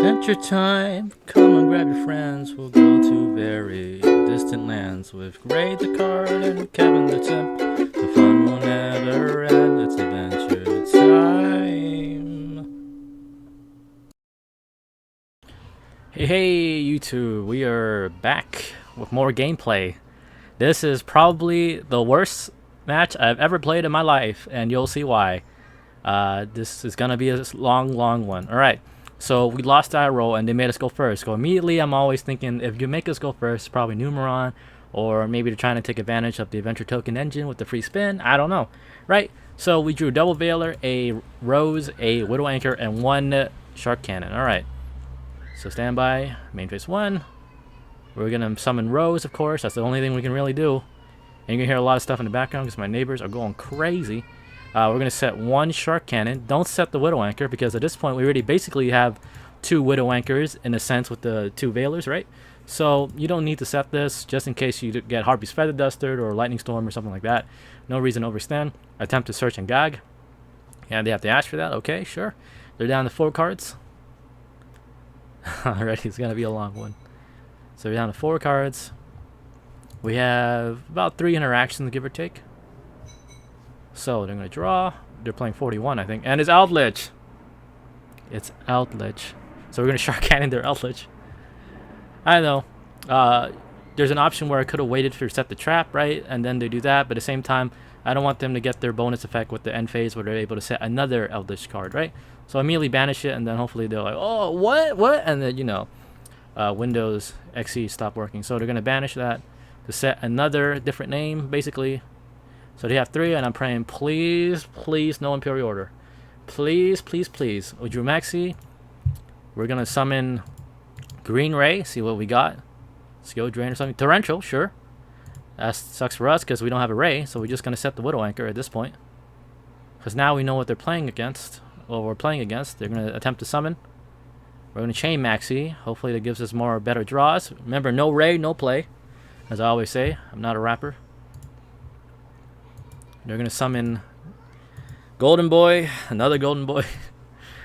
Adventure time! Come and grab your friends. We'll go to very distant lands with Ray the Card and Kevin the Temp. The fun will never end. It's adventure time! Hey, YouTube! We are back with more gameplay. This is probably the worst match I've ever played in my life, and you'll see why. This is gonna be a long one. Alright. So we lost that roll and they made us go first. So immediately I'm always thinking, if you make us go first, probably Numeron, or maybe they're trying to take advantage of the adventure token engine with the free spin. I don't know. Right? So we drew double Veiler, a Rose, a Widow Anchor, and one Shark Cannon. Alright. So stand by. Main phase 1. We're gonna summon Rose, of course. That's the only thing we can really do. And you can hear a lot of stuff in the background because my neighbors are going crazy. We're going to set one Shark Cannon. Don't set the Widow Anchor because at this point we already basically have two Widow Anchors in a sense with the two Veilers, right? So you don't need to set this just in case you get Harpy's Feather Duster or Lightning Storm or something like that. No reason to overstand. Attempt to search and gag. And they have to ask for that. Okay, sure. They're down to 4 cards. Alrighty, it's going to be a long one. So we're down to 4 cards. We have about 3 interactions, give or take. So they're going to draw. They're playing 41, I think. And it's Eldlich. It's Eldlich. So we're going to Shark Cannon their Eldlich. I know. There's an option where I could have waited for set the trap, right? And then they do that. But at the same time, I don't want them to get their bonus effect with the end phase where they're able to set another Eldlich card, right? So I immediately banish it. And then hopefully they're like, oh, what? And then, you know, Windows XE stop working. So they're going to banish that to set another different name, basically. So they have 3, and I'm praying, please, no Imperial Order. Please. We drew Maxi. We're going to summon Green Ray, see what we got. Skill Drain or something. Torrential, sure. That sucks for us because we don't have a Ray, so we're just going to set the Widow Anchor at this point. Because now we know what they're playing against. Well, we're playing against. They're going to attempt to summon. We're going to chain Maxi. Hopefully that gives us more better draws. Remember, no Ray, no play. As I always say, I'm not a rapper. They're going to summon Golden Boy, another Golden Boy.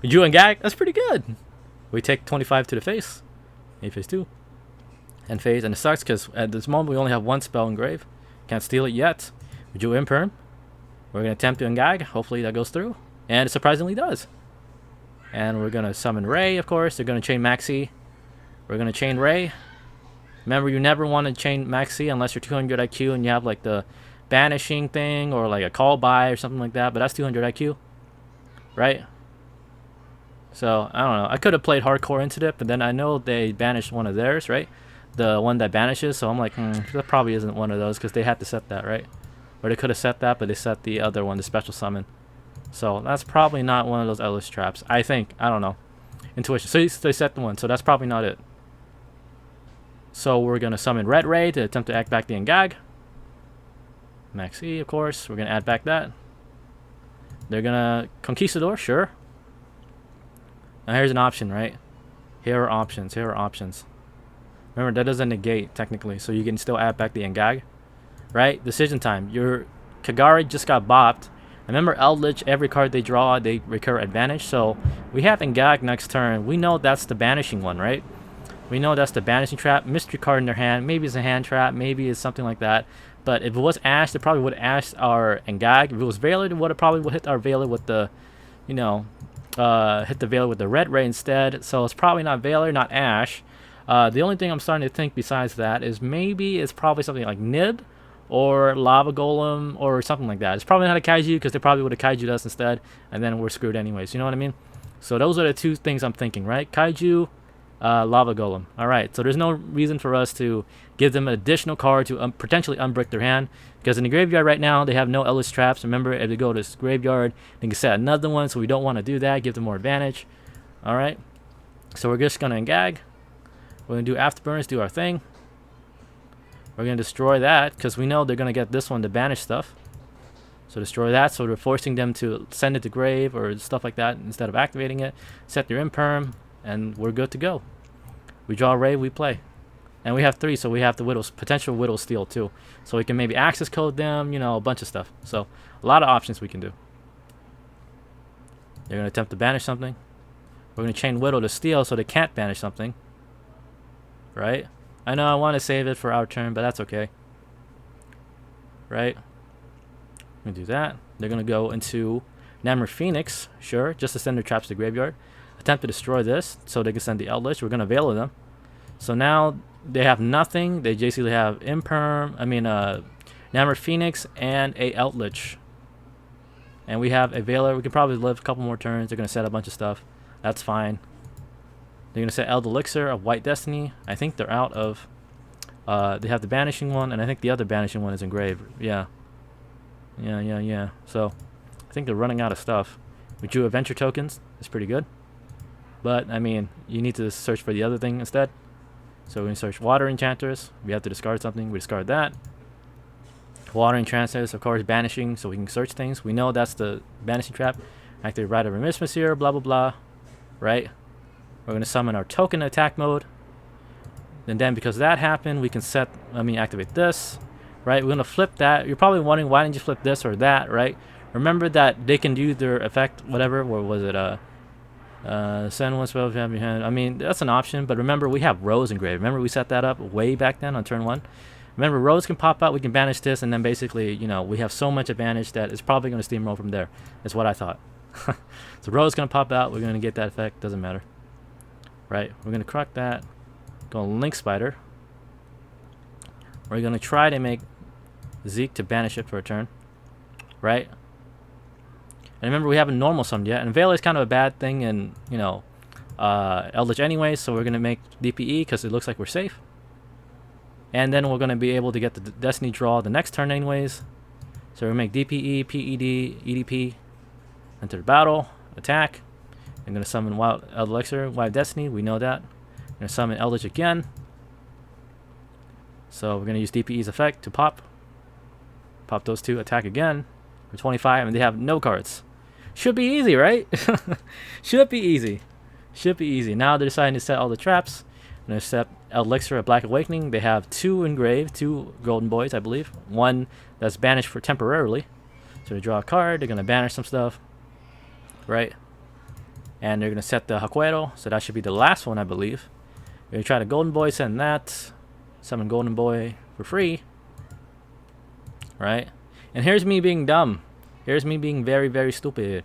We drew and gag. That's pretty good. We take 25 to the face. A phase 2. And phase. And it sucks because at this moment we only have 1 spell engrave. Can't steal it yet. We drew Imperm. We're going to attempt to engag. Hopefully that goes through. And it surprisingly does. And we're going to summon Ray, of course. They're going to chain Maxi. We're going to chain Ray. Remember, you never want to chain Maxi unless you're 200 IQ and you have like the banishing thing or like a call by or something like that, but that's 200 IQ, right? So I don't know. I could have played hardcore into it, but then I know they banished one of theirs, right? The one that banishes, so I'm like, that probably isn't one of those because they had to set that, right? Or they could have set that, but they set the other one, the special summon. So that's probably not one of those Eldlich traps. I think. I don't know. Intuition. So they set the one, so that's probably not it. So we're gonna summon Red Ray to attempt to act back the engag. Maxi, of course. We're going to add back that. They're going to Conquistador, sure. Now here's an option, right? Here are options. Remember, that doesn't negate, technically. So you can still add back the engag. Right? Decision time. Your Kagari just got bopped. Remember, Eldlich, every card they draw, they recur advantage. So we have engag next turn. We know that's the banishing one, right? We know that's the banishing trap. Mystery card in their hand. Maybe it's a hand trap. Maybe it's something like that. But if it was Ash, they probably would have ashed our engag. If it was Veiler, they would have probably hit our Veiler with the, you know, hit the Veiler with the Red Ray instead. So it's probably not Veiler, not Ash. The only thing I'm starting to think besides that is maybe it's probably something like Nib or Lava Golem or something like that. It's probably not a Kaiju because they probably would have Kaiju'd us instead, and then we're screwed anyways. You know what I mean? So those are the 2 things I'm thinking, right? Kaiju, Lava Golem. Alright, so there's no reason for us to give them an additional card to potentially unbrick their hand. Because in the graveyard right now, they have no Eldlich traps. Remember, if they go to this graveyard, they can set another one, so we don't want to do that. Give them more advantage. Alright, so we're just going to engag. We're going to do Afterburners, do our thing. We're going to destroy that, because we know they're going to get this one to banish stuff. So destroy that, so we're forcing them to send it to grave or stuff like that instead of activating it. Set their Imperm, and we're good to go. We draw a Ray, we play. And we have 3, so we have the potential Widow Steal too. So we can maybe access code them, you know, a bunch of stuff. So a lot of options we can do. They're going to attempt to banish something. We're going to chain Widow to steal so they can't banish something. Right? I know I want to save it for our turn, but that's okay. Right? We're going to do that. They're going to go into Namor Phoenix, sure, just to send their traps to the graveyard. Attempt to destroy this so they can send the Eldlich. We're going to Veil of them. So now they have nothing. They basically have Namor Phoenix and a Eldlich. And we have a Veiler. We can probably live a couple more turns. They're going to set a bunch of stuff. That's fine. They're going to set Elixir of White Destiny. I think they're out of... they have the Banishing one, and I think the other Banishing one is engraved. Yeah. Yeah. So, I think they're running out of stuff. Yugioh Adventure tokens is pretty good. But, I mean, you need to search for the other thing instead. So, we're going to search Water Enchantress. We have to discard something. We discard that. Water Enchantress, of course, Banishing, so we can search things. We know that's the Banishing trap. Activate Rite of Remismus here, blah, blah, blah. Right? We're going to summon our token attack mode. And then because that happened, we can activate this. Right? We're going to flip that. You're probably wondering, why didn't you flip this or that, right? Remember that they can do their effect, whatever. Or was it, send one spell if you have your hand. I mean, that's an option, but remember, we have Rose engraved. Remember, we set that up way back then on turn 1? Remember, Rose can pop out, we can banish this, and then basically, you know, we have so much advantage that it's probably going to steamroll from there. That's what I thought. So Rose is going to pop out, we're going to get that effect, doesn't matter. Right, we're going to crack that. Go Link Spider. We're going to try to make Zeke to banish it for a turn. Right? And remember, we haven't normal summoned yet, and Veil is kind of a bad thing in, you know, Eldlich anyway, so we're going to make DPE because it looks like we're safe. And then we're going to be able to get the Destiny draw the next turn anyways. So we make DPE, PED, EDP, enter the battle, attack. I'm going to summon Wild Elixir, Wild Destiny, we know that. I'm going to summon Eldlich again. So we're going to use DPE's effect to pop. Pop those two, attack again. For 25, and they have no cards. Should be easy, right? Should be easy. Should be easy. Now they're deciding to set all the traps. I'm going to set Elixir of Black Awakening. They have 2 engraved, 2 Golden Boys, I believe. 1 that's banished for temporarily. So they draw a card. They're going to banish some stuff. Right? And they're going to set the Hakuero. So that should be the last one, I believe. They're going to try the Golden Boy, send that. Summon Golden Boy for free. Right? And here's me being dumb. Here's me being very, very stupid.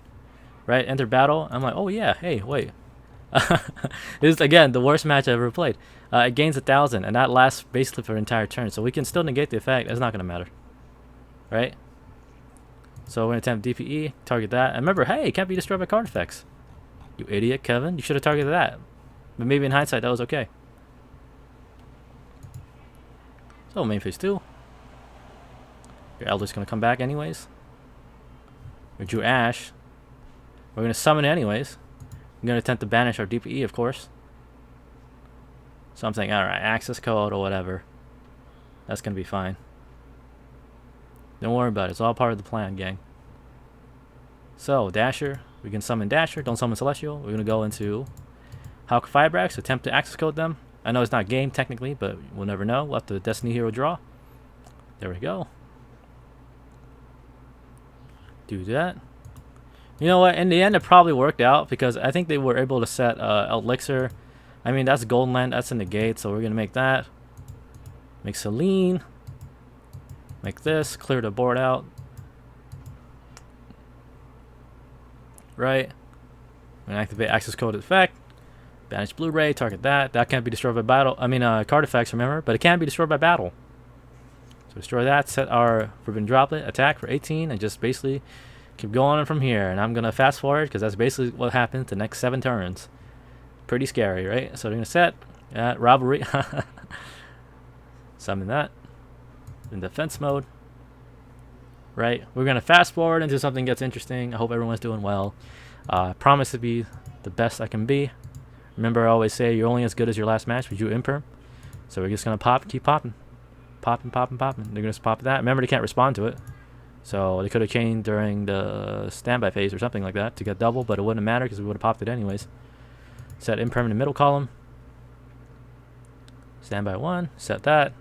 Right? Enter battle. I'm like, oh yeah, hey, wait. This is, again, the worst match I've ever played. It gains 1,000, and that lasts basically for an entire turn. So we can still negate the effect. It's not going to matter. Right? So we're going to attempt DPE, target that. And remember, hey, it can't be destroyed by card effects. You idiot, Kevin. You should have targeted that. But maybe in hindsight, that was okay. So main phase 2. Your Elder's going to come back anyways. We drew Ash. We're going to summon it anyways. We're going to attempt to banish our DPE, of course. Something, alright, access code or whatever. That's going to be fine. Don't worry about it. It's all part of the plan, gang. So, Dasher. We can summon Dasher. Don't summon Celestial. We're going to go into Hulk Fibrax. Attempt to access code them. I know it's not game, technically, but we'll never know. We'll have the Destiny Hero draw. There we go. Do that. You know what? In the end, it probably worked out because I think they were able to set Elixir. I mean, that's Golden Land. That's in the gate, so we're going to make that. Make Selene. Make this. Clear the board out. Right. We're going to activate access code effect. Banish Blu-ray. Target that. That can't be destroyed by battle. I mean, card effects, remember? But it can be destroyed by battle. So destroy that. Set our Forbidden Droplet. Attack for 18. And just basically keep going from here. And I'm going to fast forward because that's basically what happens the next 7 turns. Pretty scary, right? So we're going to set Rivalry. Summon that. In defense mode. Right? We're going to fast forward until something gets interesting. I hope everyone's doing well. Promise to be the best I can be. Remember, I always say you're only as good as your last match with you imperm. So we're just going to pop, keep popping. Popping. They're going to pop that. Remember, they can't respond to it. So they could have chained during the standby phase or something like that to get double, but it wouldn't matter because we would have popped it anyways. Set imperm in the middle column. Standby 1. Set that.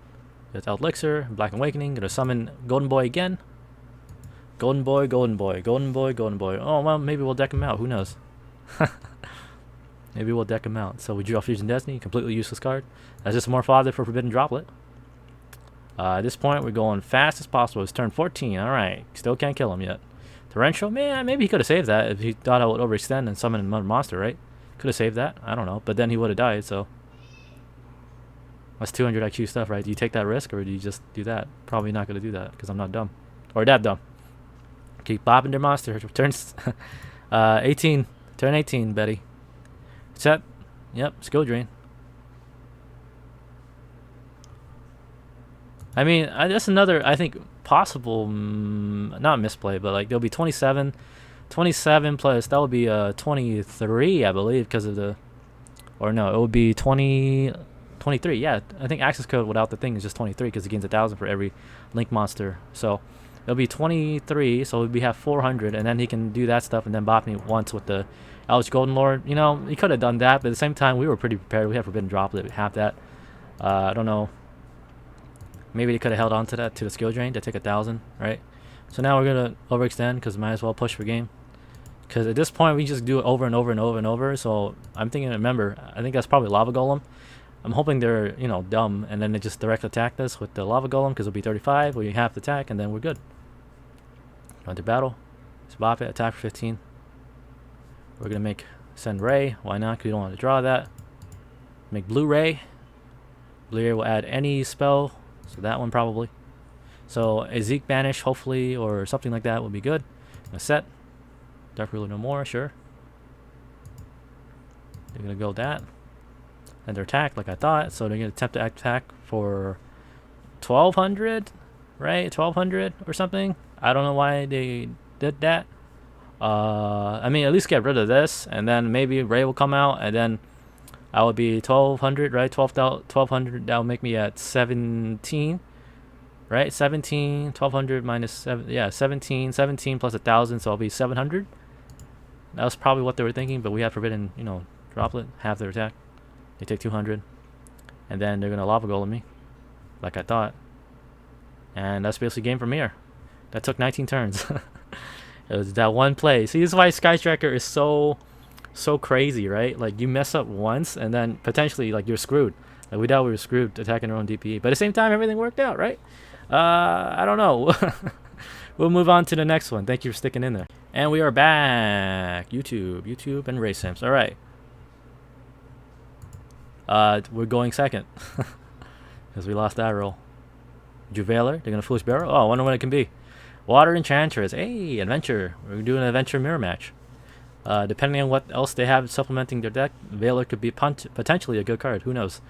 Get Elixir. Black Awakening. Going to summon Golden Boy again. Golden Boy. Oh, well, maybe we'll deck him out. Who knows? Maybe we'll deck him out. So we draw Fusion Destiny, completely useless card. That's just more fodder for Forbidden Droplet. At this point, we're going fast as possible. It's turn 14. All right. Still can't kill him yet. Torrential? Man, maybe he could have saved that if he thought I would overextend and summon another monster, right? Could have saved that. I don't know. But then he would have died, so. That's 200 IQ stuff, right? Do you take that risk or do you just do that? Probably not going to do that because I'm not dumb. Or that dumb. Keep bopping their monster. Turns 18. Turn 18, Betty. Set. Yep, skill drain. I mean, that's another, I think, possible, not misplay, but like there'll be 27 plus, that would be 23, I believe, because of the, or no, it would be 23, yeah. I think access code without the thing is just 23 because it gains 1,000 for every link monster. So it'll be 23, so we have 400, and then he can do that stuff and then bop me once with the Eldlich Golden Lord. You know, he could have done that, but at the same time, we were pretty prepared. We have Forbidden Droplet, we have that. I don't know. Maybe they could have held on to that to the skill drain to take 1,000, right? So now we're gonna overextend because might as well push for game. Because at this point we just do it over and over and over and over. So I'm thinking, remember, I think that's probably Lava Golem. I'm hoping they're, you know, dumb and then they just direct attack this with the Lava Golem because it'll be 35. We have to attack and then we're good. Go into battle. Just bop it. Attack for 15. We're gonna send Ray. Why not? Because we don't want to draw that. Make Blue Ray. Blue Ray will add any spell. So that one probably. So a Zeke Banish, hopefully, or something like that would be good. A set. Dark Ruler no more, sure. They're going to go with that. And they're attacked like I thought. So they're going to attempt to attack for 1,200, right? 1,200 or something. I don't know why they did that. I mean, at least get rid of this. And then maybe Ray will come out. And then I would be 1,200, right? 1,200. That will make me at 17, right? 17, 1,200 minus 7. Yeah, 17 plus 1,000. So I'll be 700. That was probably what they were thinking. But we have Forbidden, you know, Droplet, half their attack. They take 200, and then they're gonna Lava Golem me, like I thought. And that's basically game from here. That took 19 turns. It was that one play. See, this is why Skystriker is so crazy, right? Like, you mess up once and then potentially, like, you're screwed. Like, we thought we were screwed attacking our own DPE, but at the same time everything worked out, right? I don't know. We'll move on to the next one. Thank you for sticking in there. And we are back. YouTube and Race Sims. All right, we're going second because we lost that roll. Juveler, they're gonna Foolish Barrel. Oh, I wonder what it can be. Water Enchantress. Hey, Adventure. We're doing an Adventure mirror match. Depending on what else they have supplementing their deck, Veiler could be potentially a good card. Who knows?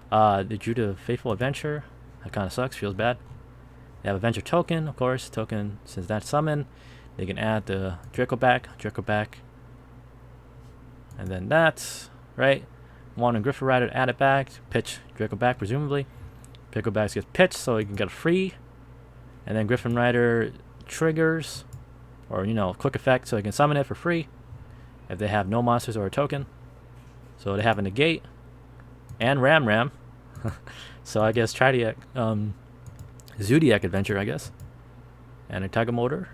The Judah Faithful Adventure. That kind of sucks. Feels bad. They have Adventure Token, of course. Token, since that's summon, they can add the Draco back. And then that's, right? One and Griffin Rider, add it back. Pitch Draco back, presumably. Draco back gets pitched, so you can get a free. And then Griffin Rider triggers, or, you know, quick effect, so you can summon it for free if they have no monsters or a token. So they have a negate and Ram. So I guess try to Zoodiac Adventure, I guess. And a Tiger Motor.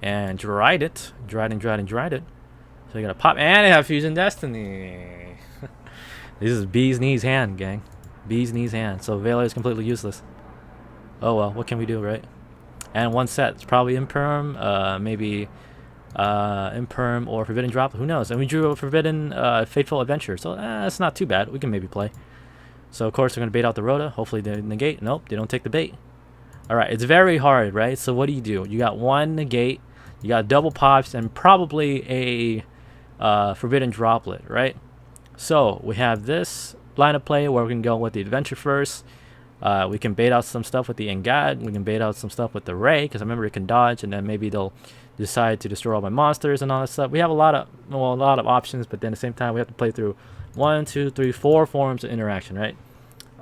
And dried it. So you gotta pop, and they have Fusion Destiny. This is Bee's Knees hand, gang. Bee's Knees hand. So Veiler is completely useless. Oh well, what can we do, right? And one set. It's probably Imperm, maybe Imperm or Forbidden Drop. Who knows? And we drew a Forbidden Faithful Adventure. So it's not too bad. We can maybe play. So of course they're gonna bait out the Rhoda. Hopefully they negate. Nope, they don't take the bait. Alright, it's very hard, right? So what do? You got one negate, you got double pops, and probably a Forbidden Droplet, right? So we have this line of play where we can go with the Adventure first. We can bait out some stuff with the Engad. We can bait out some stuff with the Ray, because I remember it can dodge, and then maybe they'll decide to destroy all my monsters and all that stuff. We have a lot of options, but then at the same time we have to play through 1, 2, 3, 4 forms of interaction, right?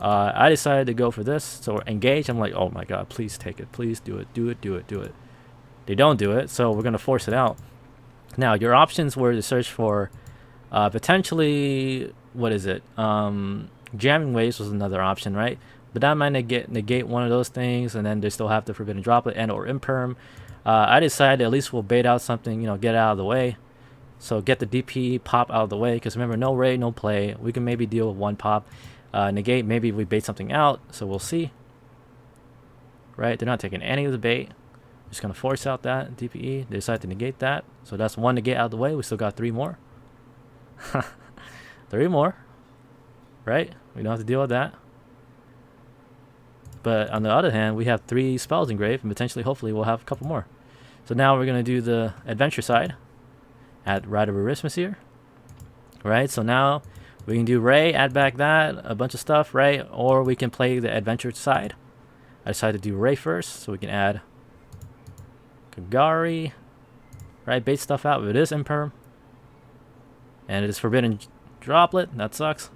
I decided to go for this. So engage. I'm like, oh my god, please take it. Please do it. Do it. They don't do it, so we're gonna force it out. Now your options were to search for potentially, what is it? Jamming Waves was another option, right? But that might negate one of those things, and then they still have the Forbidden Droplet and or Imperm. I decided at least we'll bait out something, you know, get out of the way. So get the DP pop out of the way, because remember, no Ray, no play. We can maybe deal with one pop. Negate, maybe we bait something out, so we'll see. Right, they're not taking any of the bait. Just going to force out that DPE. They decide to negate that. So that's one negate out of the way. We still got 3 more. 3 more. Right? We don't have to deal with that. But on the other hand, we have 3 spells engraved, and potentially, hopefully, we'll have a couple more. So now we're going to do the adventure side. Add Rite of Erismus here. Right? So now we can do Ray, add back that, a bunch of stuff, right? Or we can play the adventure side. I decided to do Ray first, so we can add Kagari. Right? Bait stuff out, but it is imperm. And it is forbidden droplet. That sucks.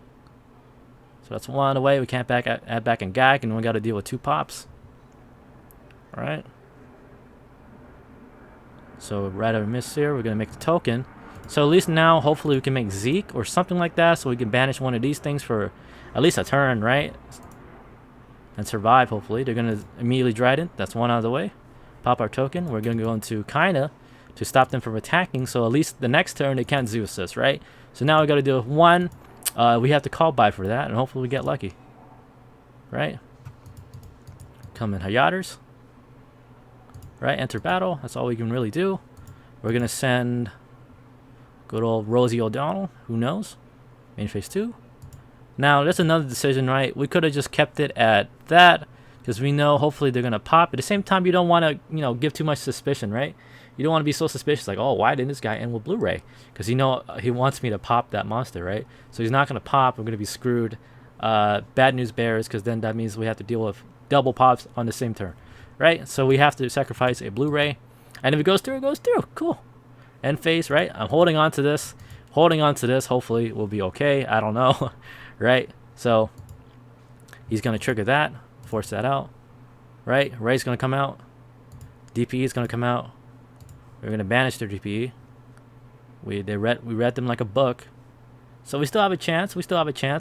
So that's one away. We can't add back and gag, and we got to deal with 2 pops. Alright. So right over miss here, we're going to make the token. So at least now, hopefully we can make Zeke or something like that, so we can banish one of these things for at least a turn, right? And survive, hopefully. They're going to immediately Trident. That's one out of the way. Pop our token. We're going to go into Kinda to stop them from attacking, so at least the next turn they can't Zeus us, right? So now we got to do 1. We have to call by for that, and hopefully we get lucky. Right? Come in Hayaters. Right? Enter battle. That's all we can really do. We're going to send good old Rosie O'Donnell. Who knows? Main phase 2. Now, that's another decision, right? We could have just kept it at that, because we know hopefully they're going to pop. At the same time, you don't want to, give too much suspicion, right? You don't want to be so suspicious, like, oh, why didn't this guy end with Blu-ray? Because he wants me to pop that monster, right? So he's not going to pop. We're going to be screwed. Bad news bears, because then that means we have to deal with double pops on the same turn, right? So we have to sacrifice a Blu-ray. And if it goes through, it goes through. Cool. End phase, right? I'm holding on to this. Holding on to this. Hopefully we'll be okay. I don't know, right? So he's going to trigger that. Force that out, right? Ray's going to come out. DPE is going to come out. We're going to banish their DPE. We read them like a book. So we still have a chance.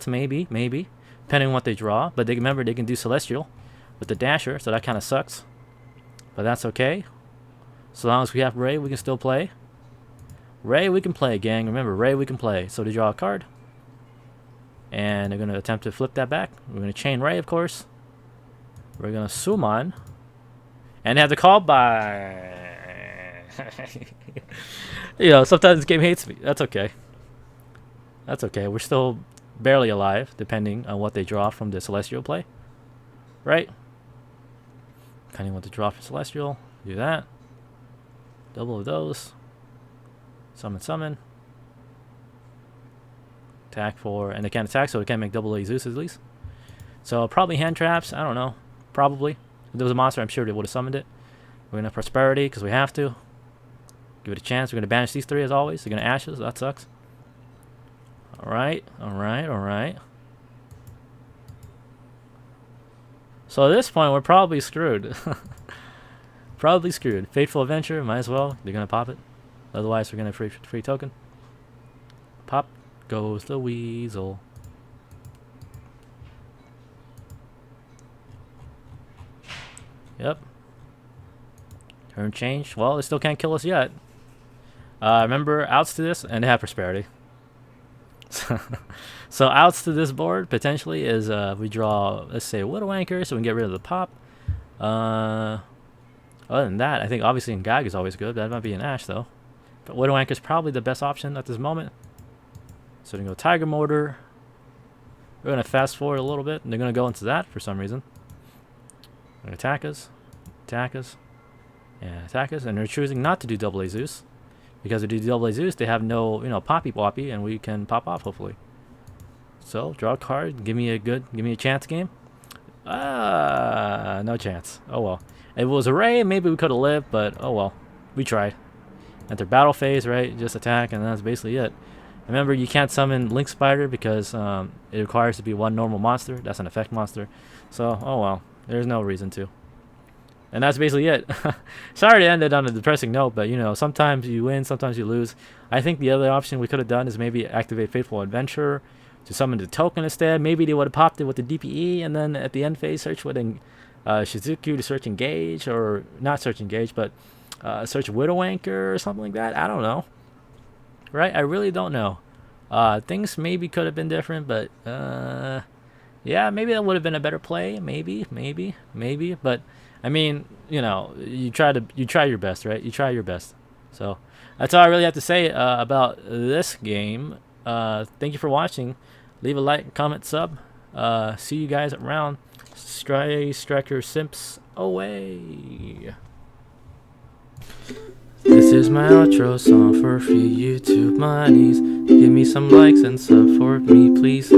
Maybe. Depending on what they draw. But remember, they can do Celestial with the Dasher, so that kind of sucks. But that's okay. So long as we have Ray, we can still play. Ray, we can play, gang. Remember, Ray, we can play. So they draw a card. And they're going to attempt to flip that back. We're going to chain Ray, of course. We're going to summon. And they have to call by... sometimes this game hates me. That's okay. We're still barely alive, depending on what they draw from the Celestial play. Right? Depending on what they draw from Celestial. Do that. Double of those. Summon. Attack for... And they can't attack, so they can't make double A Zeus at least. So probably hand traps. I don't know. Probably. If there was a monster, I'm sure they would have summoned it. We're going to have Prosperity, because we have to. Give it a chance. We're going to banish these 3 as always. They're going to Ashes. That sucks. Alright. So at this point, we're probably screwed. Fateful Adventure, might as well. They're going to pop it. Otherwise, we're going to free token. Pop goes the weasel. Yep. Turn change. Well, they still can't kill us yet. Remember, outs to this, and they have Prosperity. So outs to this board, potentially, is we draw, let's say, Widow Anchor, so we can get rid of the pop. Other than that, I think obviously Gag is always good. That might be an Ash, though. But Widow Anchor is probably the best option at this moment. So we can go Tiger Motor. We're going to fast forward a little bit, and they're going to go into that for some reason. They're going to attack us, and they're choosing not to do double A Zeus. Because if they do double A Zeus, they have no, poppy woppy, and we can pop off, hopefully. So, draw a card, give me a chance game. No chance. Oh well. If it was a Ray, maybe we could have lived, but oh well. We tried. Enter battle phase, right? Just attack, and that's basically it. Remember, you can't summon Link Spider because it requires to be 1 normal monster. That's an effect monster. So, oh well. There's no reason to. And that's basically it. Sorry to end it on a depressing note, but sometimes you win, sometimes you lose. I think the other option we could have done is maybe activate Fateful Adventure to summon the token instead. Maybe they would have popped it with the DPE, and then at the end phase, search with Shizuku to search Engage, or not search Engage, but search Widow Anchor or something like that. I don't know. right? I really don't know. Things maybe could have been different, but yeah, maybe that would have been a better play. Maybe. But I mean, you try your best, right? You try your best. So that's all I really have to say about this game. Thank you for watching. Leave a like, comment, sub. See you guys around. Striker Simps away. This is my outro song for free YouTube monies. Give me some likes and sub for me, please.